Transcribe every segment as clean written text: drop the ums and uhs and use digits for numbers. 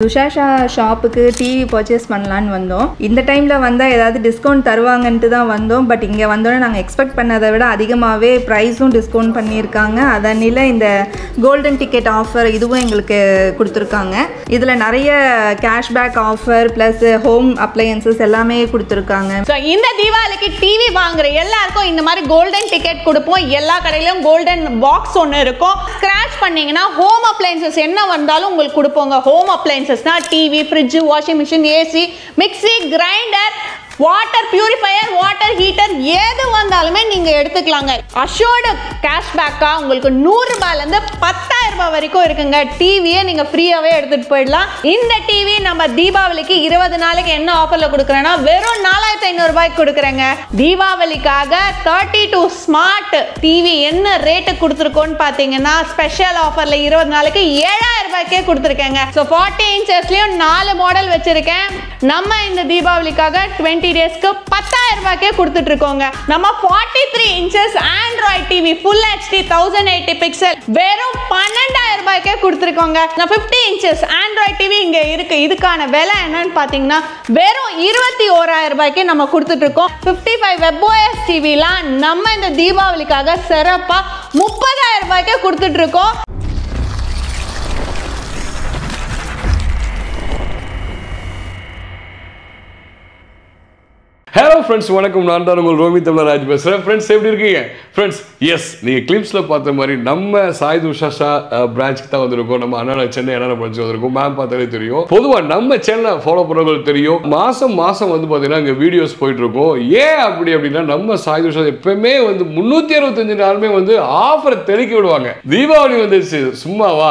துஷாஷா ஷாப்புக்கு TV purchase பண்ணலான்னு வந்தோம். இந்த டைமில் வந்தால் ஏதாவது டிஸ்கவுண்ட் தருவாங்கன்ட்டு தான் வந்தோம். பட் இங்கே வந்தோன்னே நாங்கள் எக்ஸ்பெக்ட் பண்ணதை விட அதிகமாகவே ப்ரைஸும் டிஸ்கவுண்ட் பண்ணியிருக்காங்க. அதனில இந்த கோல்டன் டிக்கெட் ஆஃபர் இதுவும் எங்களுக்கு கொடுத்துருக்காங்க. இதில் நிறைய cashback offer plus home appliances எல்லாமே கொடுத்துருக்காங்க. ஸோ இந்த தீபாவளிக்கு டிவி வாங்குற எல்லாருக்கும் இந்த மாதிரி கோல்டன் டிக்கெட் கொடுப்போம். எல்லா கடையிலும் கோல்டன் பாக்ஸ் ஒன்று இருக்கும். ஸ்க்ராட்ச் பண்ணீங்கன்னா ஹோம் அப்ளையன்சஸ் என்ன வந்தாலும் உங்களுக்கு கொடுப்போங்க. Home appliances TV, fridge, washing machine, AC, mixie, grinder, water purifier, water heater எது வந்தாலுமே நீங்க எடுத்துக்கலாங்க. அஷோர்டு கேஷ்பேக்கா உங்களுக்கு 100 ரூபாயிலிருந்து 10,000 ரூபாய் வரைக்கும் இருக்குங்க. டிவியை நீங்க ஃப்ரீயாவே எடுத்துட்டு போயிடலாம். இந்த டிவி நம்ம தீபாவளிக்கு 20 நாளைக்கு என்ன ஆஃபர்ல கொடுக்குறேன்னா வெறும் 4,500 ரூபாய்க்கு கொடுக்குறேங்க. தீபாவளிக்காக 32 ஸ்மார்ட் டிவி என்ன ரேட்டு கொடுத்துருக்கோன்னு பாத்தீங்கன்னா ஸ்பெஷல் ஆஃபர்ல 20 நாளைக்கு 7,000 ரூபாய்க்கே கொடுத்துருக்கேங்க. ஸோ 40 இன்ச்சஸ்லயும் 4 மாடல் வச்சிருக்கேன். நம்ம இந்த தீபாவளிக்காக 20 டேஸ்க்கு 10,000 ரூபாய்க்கே கொடுத்துட்டு இருக்கோங்க. நம்ம 43 inches Android TV full HD 1080 pixel வெறும் 12,000 ரூபாய்க்கே கொடுத்துருக்கோங்க. 50 இன்ச்சஸ் ஆண்ட்ராய்ட் டிவி இங்க இருக்கு. இதுக்கான விலை என்னன்னு பாத்தீங்கன்னா வெறும் 21,000 ரூபாய்க்கே நம்ம கொடுத்துட்டு இருக்கோம். 55 WebOS டிவிலாம் நம்ம இந்த தீபாவளிக்காக சிறப்பா 30,000 ரூபாய்க்கே கொடுத்துட்டு இருக்கோம். ஹலோ ஃப்ரெண்ட்ஸ், வணக்கம். நான் தான் உங்கள் ரோமி தமிழராஜ் பேசுகிறேன். ஃப்ரெண்ட்ஸ், எப்படி இருக்கீங்க? ஃப்ரெண்ட்ஸ், எஸ், நீங்கள் கிளிப்ஸில் பார்த்த மாதிரி நம்ம சாய் துஷாஷா பிரான்ச்சுக்கு தான் வந்திருக்கோம். நம்ம அண்ணா சென்னை அண்ணா பிரான்ச்சு வந்திருக்கோம். மேம் பார்த்தாலே தெரியும். பொதுவாக நம்ம சேனலை ஃபாலோ பண்ணுறவங்களுக்கு தெரியும். மாதம் வந்து பார்த்தீங்கன்னா இங்கே வீடியோஸ் போயிட்டு இருக்கோம். ஏன் அப்படின்னா நம்ம சாய் துஷா எப்பவுமே வந்து 365 நாளுமே வந்து ஆஃபரை தெளிக்க விடுவாங்க. தீபாவளி வந்துச்சு சும்மாவா?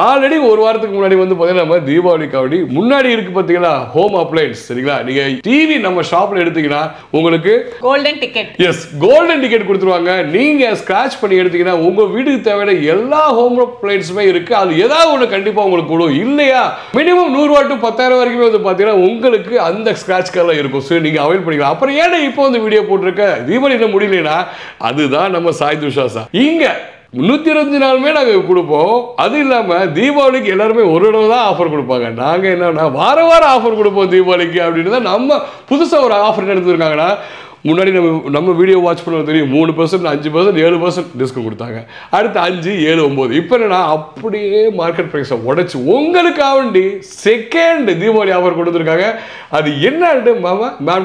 ஆல்ரெடி ஒரு வாரத்துக்கு முன்னாடி வந்து பார்த்தீங்கன்னா நம்ம தீபாவளிக்காவடி முன்னாடி இருக்கு பார்த்தீங்கன்னா ஹோம் அப்ளையன்ஸ், சரிங்களா? நீங்க டிவி நம்ம ஷாப்ல எடுத்தீங்கன்னா உங்களுக்கு golden ticket, yes, golden ticket கொடுத்துருவாங்க. நீங்க ஸ்கிராட்ச் பண்ணி எடுத்தீங்கன்னா உங்க வீட்டுக்கு தேவையான எல்லா ஹோம் அப்ளையன்ஸுமே இருக்கு. அது ஏதாவது ஒன்று கண்டிப்பா உங்களுக்கு கொடுக்கும். இல்லையா மினிமம் 100 ரூபா டு 10,000 வரைக்குமே வந்து பார்த்தீங்கன்னா உங்களுக்கு அந்த ஸ்கிராட்ச் கார்டில் இருக்கும். ஸோ நீங்க அவைல் பண்ணிக்கலாம். அப்புறம் ஏன்னா இப்போ வந்து வீடியோ போட்டிருக்க தீபாவளி என்ன முடியலன்னா அதுதான் நம்ம சாய் துஷாஷா. இங்க 325 நாளுமே நாங்கள் கொடுப்போம். அது இல்லாமல் தீபாவளிக்கு எல்லாருமே ஒரு தடவை தான் ஆஃபர் கொடுப்பாங்க. நாங்கள் என்னன்னா வாரம் ஆஃபர் கொடுப்போம் தீபாவளிக்கு அப்படின்னு தான் நம்ம புதுசாக ஒரு ஆஃபர் எடுத்துருக்காங்கன்னா முன்னாடி நம்ம வீடியோ வாட்ச் பண்ண தெரியும். 3%, 5%, 7% டிஸ்கவுண்ட் கொடுத்தாங்க. அடுத்து 5, 7, 9. இப்போ என்னன்னா அப்படியே மார்க்கெட் ப்ரைஸை உடைச்சு உங்களுக்காக வேண்டி செகண்ட் தீபாவளி ஆஃபர் கொடுத்துருக்காங்க. அது என்னன்னு மேம்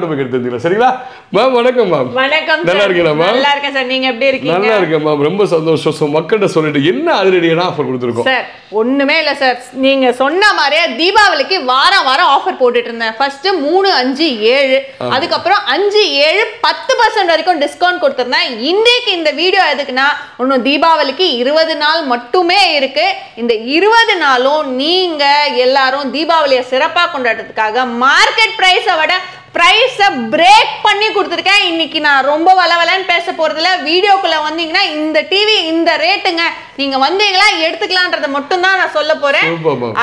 போய் எடுத்துருந்தீங்களா? சரிங்களா மேம்? வணக்கம் மேம். வணக்கம். நல்லா இருக்கீங்களா மேம்? நல்லா இருக்கேன் சார். நீங்க எப்படி இருக்கீங்க? நல்லா இருக்கேன் மேம். ரொம்ப சந்தோஷம். ஸோ மக்கள்கிட்ட சொல்லிட்டு என்ன அதிரடியான ஆஃபர் கொடுத்துருக்கோம் சார்? ஒண்ணுமே இல்லை சார். நீங்க சொன்ன மாதிரியே தீபாவளிக்கு வாரம் ஆஃபர் போட்டுட்டு இருந்தேன். ஃபர்ஸ்ட் 3, 5, 7, அதுக்கப்புறம் 5, 7, 10% வரைக்கும் டிஸ்கவுண்ட் கொடுத்துருந்தேன். இன்றைக்கு இந்த வீடியோ எதுக்குன்னா இன்னும் தீபாவளிக்கு 20 நாள் மட்டுமே இருக்கு. இந்த 20 நாளும் நீங்க எல்லாரும் தீபாவளியை சிறப்பாக கொண்டாடுறதுக்காக மார்க்கெட் பிரைஸை விட பிரைஸை பிரேக் பண்ணி கொடுத்துருக்கேன். இன்னைக்கு நான் ரொம்ப வளவலன்னு பேச போறதுல வீடியோக்குள்ள வந்தீங்கன்னா இந்த டிவி இந்த ரேட்டுங்க, நீங்க வந்தீங்களா எடுத்துக்கலான்றத மட்டும் தான் நான் சொல்ல போறேன்.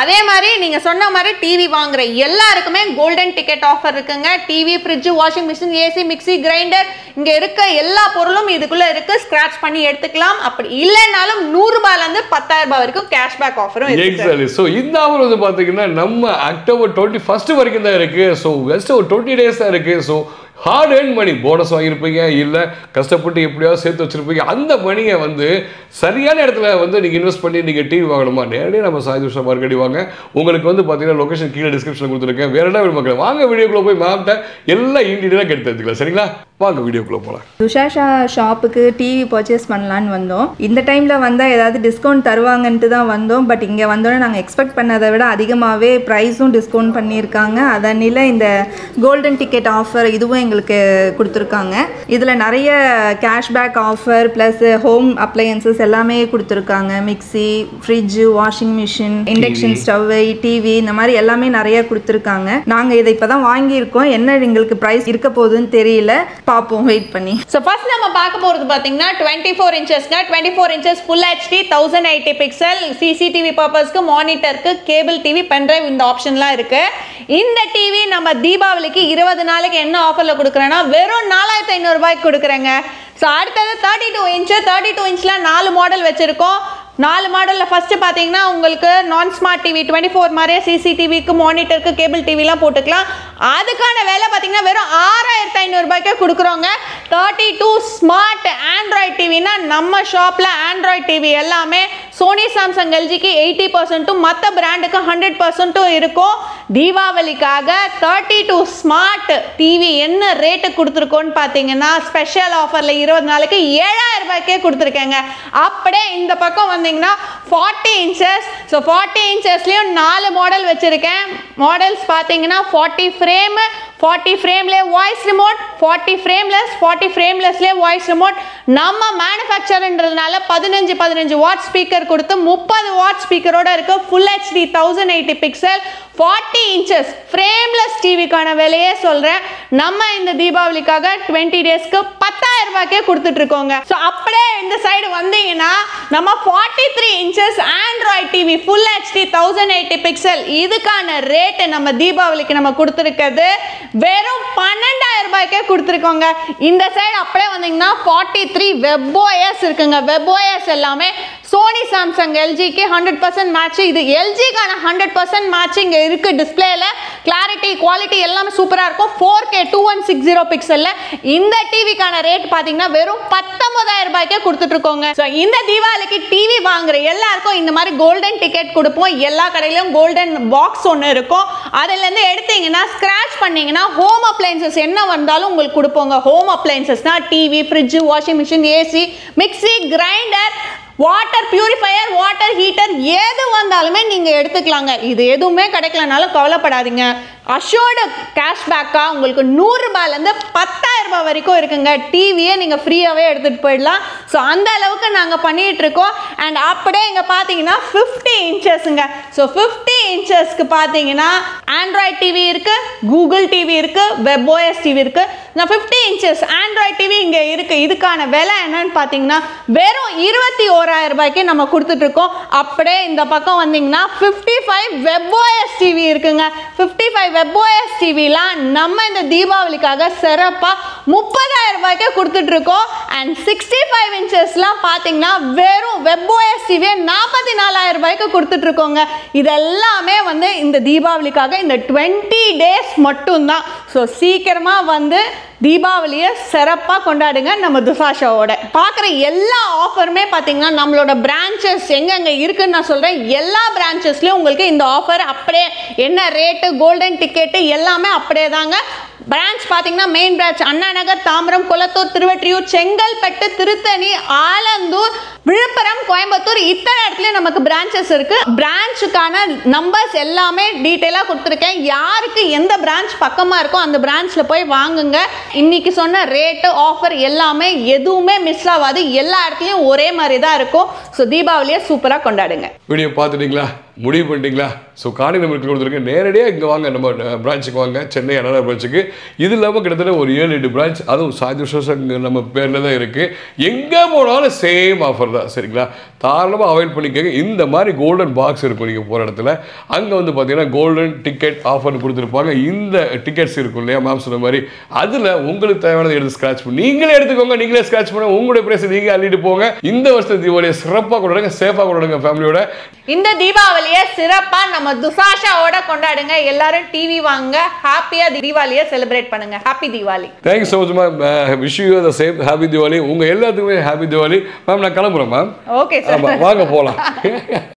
அதே மாதிரி நீங்க சொன்ன மாதிரி டிவி வாங்குற எல்லாருக்குமே கோல்டன் டிக்கெட் ஆஃபர் இருக்குங்க. TV, fridge, washing machine, AC, mixie, grinder இங்க இருக்க எல்லா பொருளும் இதுக்குள்ள இருக்கு. ஸ்கிராட்ச் பண்ணி எடுத்துக்கலாம். அப்படி இல்லைனாலும் 100 ரூபாயிலிருந்து 10,000 ரூபாய் வரைக்கும் கேஷ்பேக் ஆஃபரும் இருக்கு. ஸோ இந்த ஆஃபர் வந்து பாத்தீங்கன்னா நம்ம அக்டோபர் 21 வரைக்கும் தான் இருக்கு. ஸோ ஜஸ்ட் ஒரு 20 days தான் இருக்கு. So hard earn money, bonus வாங்கியிருப்பீங்க, இல்லை கஷ்டப்பட்டு எப்படியாவது சேர்த்து வச்சிருப்பீங்க. அந்த மணியை வந்து சரியான இடத்துல வந்து நீங்கள் இன்வெஸ்ட் பண்ணி நீங்கள் டிவி வாங்கணுமா, நேரடியாக நம்ம சாய் துஷா மார்க்கெட் வாங்க. உங்களுக்கு வந்து பார்த்தீங்கன்னா லொக்கேஷன் கீழே டிஸ்கிரிப்ஷனில் கொடுத்துருக்கேன். வேற என்ன மக்கள் வாங்க வீடியோக்குள்ளே போய் மேம்கிட்ட எல்லாம் இன்டீரியலாக கெடுத்து எடுத்துக்கலாம். சரிங்களா? வாங்க வீடியோக்குள்ளே போகலாம். துஷாஷா ஷாப்புக்கு டிவி பர்ச்சேஸ் பண்ணலான்னு வந்தோம். இந்த டைமில் வந்தால் ஏதாவது டிஸ்கவுண்ட் தருவாங்கன்ட்டு தான் வந்தோம். பட் இங்கே வந்தோன்னே நாங்கள் எக்ஸ்பெக்ட் பண்ணதை விட அதிகமாகவே ப்ரைஸும் டிஸ்கவுண்ட் பண்ணியிருக்காங்க. அதனில இந்த கோல்டன் டிக்கெட் ஆஃபர் இதுவும் எங்களுக்கு கொடுத்துருக்காங்க. இதில் நிறைய cashback offer plus home appliances எல்லாமே கொடுத்துருக்காங்க. Mixie, fridge, washing machine, induction stove, TV இந்த மாதிரி எல்லாமே நிறைய கொடுத்துருக்காங்க. நாங்கள் இதை இப்போ தான் வாங்கியிருக்கோம். என்ன எங்களுக்கு ப்ரைஸ் இருக்க போகுதுன்னு தெரியல, பார்ப்போம் வெயிட் பண்ணி. ஸோ ஃபர்ஸ்ட் நம்ம பார்க்க போகிறது பார்த்தீங்கன்னா 24 இன்ச்சஸ்ங்க. 24 inches full HD 1080 pixel, CCTV பர்பஸ்க்கு, மானிட்டருக்கு, கேபிள் டிவி, பென்ட்ரைவ் இந்த ஆப்ஷன்லாம் இருக்கு. இந்த டிவி நம்ம தீபாவளிக்கு 20 நாளைக்கு என்ன ஆஃபர்ல கொடுக்குறேன்னா வெறும் 4,500 ரூபாய்க்கு கொடுக்குறேங்க. ஸோ அடுத்தது 32 இன்ச் 4 மாடல் வச்சிருக்கோம். நாலு மாடல்ல ஃபர்ஸ்ட் பாத்தீங்கன்னா உங்களுக்கு நான் ஸ்மார்ட் டிவி 24 மாதிரியே சிசிடிவிக்கு மானிட்டருக்கு கேபிள் டிவிலாம் போட்டுக்கலாம். அதுக்கான விலை பாத்தீங்கன்னா வெறும் 6500 ரூபாய்க்கே கொடுக்குறோங்க. 32 ஸ்மார்ட் ஆண்ட்ராய்ட் டிவினா நம்ம ஷாப்ல ஆண்ட்ராய்ட் டிவி எல்லாமே சோனி சாம்சங் எல்ஜிக்கு 80% மற்ற பிராண்டுக்கு 100% இருக்கும். தீபாவளிக்காக 32 ஸ்மார்ட் டிவி என்ன ரேட்டு கொடுத்துருக்கோன்னு பார்த்தீங்கன்னா ஸ்பெஷல் ஆஃபரில் 20 நாளுக்கு 7000 ரூபாய்க்கே கொடுத்துருக்கேங்க. அப்படியே இந்த பக்கம் வந்தீங்கன்னா 40 இன்ச்சஸ். ஸோ 40 இன்ச்சஸ்லேயும் 4 மாடல் வச்சுருக்கேன். மாடல்ஸ் பார்த்தீங்கன்னா 40 ஃப்ரேம், 40 ஃப்ரேம்லேயே வாய்ஸ் ரிமோட், 40 ஃப்ரேம்லெஸ், 40 ஃப்ரேம்லெஸ்லேயே வாய்ஸ் ரிமோட். நம்ம மேனுஃபேக்சர்ன்றதுனால 15 வாட் ஸ்பீக்கர் கொடுத்து 30 வாட் ஸ்பீக்கரோட இருக்கு. Full HD 1080 pixel 40 inches frameless டிவிக்கான விலையே சொல்கிறேன். நம்ம இந்த தீபாவளிக்காக 20 டேஸ்க்கு 10,000 ரூபாய்க்கே கொடுத்துட்டு இருக்கோங்க. ஸோ அப்படியே இந்த சைடு வந்தீங்கன்னா நம்ம 43 inches Android TV full HD 1080 pixel இதுக்கான ரேட்டு நம்ம தீபாவளிக்கு நம்ம கொடுத்துருக்கிறது வெறும் 12,000 ரூபாய்க்கே கொடுத்துருக்கோங்க. இந்த சைடு அப்படியே வந்தீங்கன்னா 43 வெப்ஓஎஸ் இருக்குங்க. வெப்ஓஎஸ் எல்லாமே சோனி சாம்சங் எல்ஜிக்கு 100% மேட்ச். இது எல்ஜிக்கான 100% மேட்ச் இங்கே இருக்கு. டிஸ்பிளேல கிளாரிட்டி குவாலிட்டி எல்லாமே சூப்பராக இருக்கும். 4K 2160 பிக்சல்ல இந்த டிவிக்கான ரேட் பார்த்தீங்கன்னா வெறும் 19,000 ரூபாய்க்கே கொடுத்துட்டு இருக்கோங்க. ஸோ இந்த தீபாவளிக்கு டிவி வாங்குற எல்லாருக்கும் இந்த மாதிரி கோல்டன் டிக்கெட் கொடுப்போம். எல்லா கடையிலும் கோல்டன் பாக்ஸ் ஒன்று இருக்கும். அதுலேருந்து எடுத்தீங்கன்னா ஸ்க்ராட்ச் பண்ணீங்கன்னா ஹோம் அப்ளைன்சஸ் என்ன வந்தாலும் உங்களுக்கு கொடுப்போங்க. ஹோம் அப்ளைன்சஸ்னா TV, fridge, washing machine, AC, mixie, grinder, water purifier, water heater எது வந்தாலுமே நீங்கள் எடுத்துக்கலாங்க. இது எதுவுமே கிடைக்கலனாலும் கவலைப்படாதீங்க. அஷோர்டு கேஷ்பேக்கா உங்களுக்கு 100 ரூபாயிலேருந்து 10,000 ரூபாய் வரைக்கும் இருக்குங்க. டிவியே நீங்கள் ஃப்ரீயாகவே எடுத்துகிட்டு போயிடலாம். ஸோ அந்த அளவுக்கு நாங்கள் பண்ணிகிட்டு இருக்கோம். அண்ட் அப்படியே இங்கே பார்த்தீங்கன்னா 50 இன்ச்சஸுங்க. ஸோ 50 இன்ச்சஸ்க்கு பார்த்தீங்கன்னா ஆண்ட்ராய்ட் டிவி இருக்குது, கூகுள் டிவி இருக்குது, வெப்ஓஎஸ் டிவி இருக்குது. நான் 50 இன்ச்சஸ் ஆண்ட்ராய்ட் டிவி இங்கே இருக்குது. இதுக்கான விலை என்னன்னு பார்த்தீங்கன்னா வெறும் 21,000 ரூபாய்க்கு நம்ம கொடுத்துட்ருக்கோம். அப்படியே இந்த பக்கம் வந்தீங்கன்னா 55 வெப்ஓஎஸ் டிவி இருக்குங்க. 55 வெப்ஓஎஸ் டிவிலாம் நம்ம இந்த தீபாவளிக்காக சிறப்பாக 30,000 ரூபாய்க்கே கொடுத்துட்ருக்கோம். அண்ட் 65 இன்ச்சஸ்லாம் பார்த்தீங்கன்னா வெறும் வெப்ஓஎஸ் டிவியை 44,000 ரூபாய்க்கு கொடுத்துட்ருக்கோங்க. இதெல்லாமே வந்து இந்த தீபாவளிக்காக இந்த 20 டேஸ் மட்டும்தான். ஸோ சீக்கிரமாக வந்து தீபாவளியை சிறப்பாக கொண்டாடுங்க. நம்ம துசாஷாவோட பார்க்குற எல்லா ஆஃபருமே பார்த்தீங்கன்னா நம்மளோட பிரான்ச்சஸ் எங்கெங்கே இருக்குன்னு நான் சொல்கிறேன். எல்லா பிரான்ச்சஸ்லையும் உங்களுக்கு இந்த ஆஃபர் அப்படியே என்ன ரேட்டு, கோல்டன் டிக்கெட்டு எல்லாமே அப்படியே தாங்க. பிரான்ச் பார்த்தீங்கன்னா மெயின் பிரான்ச் அண்ணா நகர், தாம்பரம், கொளத்தூர், திருவற்றியூர், செங்கல்பட்டு, திருத்தணி, ஆலந்தூர், விழுப்புரம், கோயம்புத்தூர் இத்தனை இடத்துலையும் நமக்கு பிரான்ச்சஸ் இருக்கு. பிரான்ச்சுக்கான நம்பர்ஸ் எல்லாமே டீட்டெயிலாக கொடுத்துருக்கேன். யாருக்கு எந்த பிரான்ச் பக்கமாக இருக்கோ அந்த பிரான்ச்சில் போய் வாங்குங்க. இன்னைக்கு சொன்ன ரேட்டு ஆஃபர் எல்லாமே எதுவுமே மிஸ் ஆகாது. எல்லா இடத்துலையும் ஒரே மாதிரி தான் இருக்கும். ஸோ தீபாவளியை சூப்பராக கொண்டாடுங்க. வீடியோ பார்த்துட்டீங்களா, முடிவு பண்ணிட்டீங்களா? ஸோ காணி நம்பருக்கு கொடுத்துருக்கேன். நேரடியாக இங்கே வாங்க, நம்ம பிரான்ச்சுக்கு வாங்க, சென்னை அண்ணா பிரான்ச்சுக்கு. இது இல்லாமல் கிட்டத்தட்ட ஒரு 7-8 பிரான்ச், அதுவும் சாய்துஷம் நம்ம பேரில் தான் இருக்குது. எங்கே போனாலும் சேம் ஆஃபர் தான். சரிங்களா? தாராளமாக அவாய்ட் பண்ணிக்கோங்க. இந்த மாதிரி கோல்டன் பாக்ஸ் இருக்கும் நீங்கள் போகிற இடத்துல. அங்கே வந்து பார்த்தீங்கன்னா கோல்டன் டிக்கெட் ஆஃபர்னு கொடுத்துருப்பாங்க. இந்த டிக்கெட்ஸ் இருக்கும் இல்லையா மேம் சொன்ன மாதிரி, அதில் உங்களுக்கு தேவையானதை எடுத்து ஸ்க்ராட்ச் பண்ணி நீங்களே எடுத்துக்கோங்க. நீங்களே ஸ்க்ராட்ச் பண்ண உங்களுடைய பிரைஸ் நீங்கள் அள்ளிட்டு போங்க. இந்த வருஷம் தீபாவளியை சிறப்பாக கொண்டாடுங்க, சேஃபாக கொண்டாடுங்க ஃபேமிலியோட. இந்த தீபாவளியை சிறப்பாக நம்ம துசாஷாவோட கொண்டாடுங்க. எல்லாரும் டிவி வாங்க, ஹாப்பியா தீபாவளியை செலிப்ரேட் பண்ணுங்க. Happy Deepavali. Thank you so much ma'am. Wish you the same. Happy Deepavali. உங்கள் எல்லாத்துக்குமே ஹாப்பி தீபாவளி மேம். நான் கிளம்புறேன் மேம். ஓகே சார், வாங்க போகலாம்.